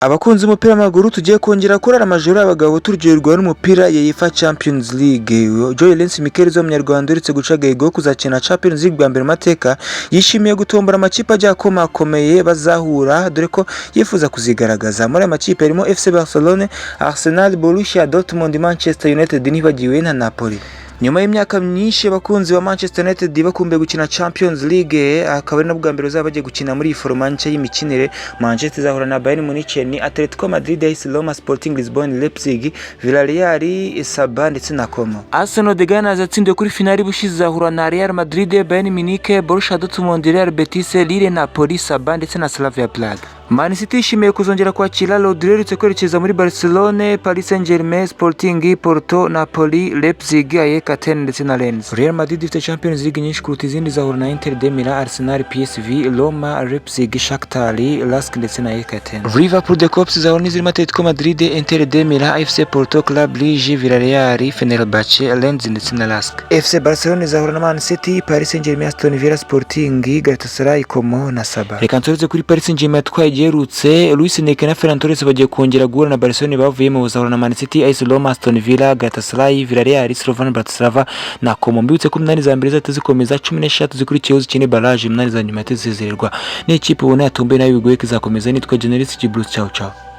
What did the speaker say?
Abakunzi umupira w'amaguru tugiye kongera kurara amajoro y'abagabo turyoherwa n'umupira ya UEFA Champions League. Joy Lensi Mikel z'umunyarwanda uretse guca gego kuzakina Champions League bwa mbere mateka yishimiye gutombora amakipe ajya akomeye bazahura dore ko yifuza kuzigaragaza. Muri amakipe harimo FC Barcelona, Arsenal, Borussia Dortmund, Manchester United ntibagiwe na Napoli. Nyuma y'imyaka myinshi abakunzi ba Manchester United bakumbuye gukina Champions League, akaba ari nabwo mbere uzaba bagiye gukina muri foroma nshya y'imikinire. Manchester izahura na Bayern Munich, Atletico Madrid, AS Roma, Sporting Lisbon, Leipzig, Villarreal, Saba ndetse na Como. Arsenal de Ghana zatsindiwe kuri finali bushize izahura na Real Madrid, Bayern Munich, Borussia Dortmund, Real Betis, Lille, Napoli, Saba ndetse na Slavia Prague. Man City ishimiye kuzongera kwakira Rodri uretse kwerekeza muri Barcelona, Paris Saint-Germain, Sporting, Porto, Napoli, Leipzig, AEK Athens ndetse na Rennes. Real Madrid ifite Champions League nyinshi kuruta izindi zahura na Inter de Milan, Arsenal, PSV, Roma, Leipzig, Shakhtar, Lask ndetse na AEK Athens. Liverpool de Cops zahura n'izirimo Atletico Madrid, Inter de Milan, FC Porto, Club Brugge, Villarreal, Fenerbahce, Rennes ndetse na Lask. FC Barcelona zahura na Man City, Paris Saint-Germain, Aston Villa, Sporting, Galatasaray, Como na Saba. Reka nsoreze kuri Paris Saint-Germain twaye yerutse Luis Enrique na Ferran Torres bagiye kongera guhura na Barcelona bavuye mu bazahura na Man City, AS Roma, Aston Villa, Galatasaray, Villarreal, Slovan Bratislava na Como. Mbibutse ko umunani za mbere zatazikomeza 16 zikurikiyeho zikine barrage, umunani za nyuma yatezezererwa n'ikipe ubona yatomboye nabi bigoye kizakomeza. Nitwa Generalist Gibrus. Ciao ciao.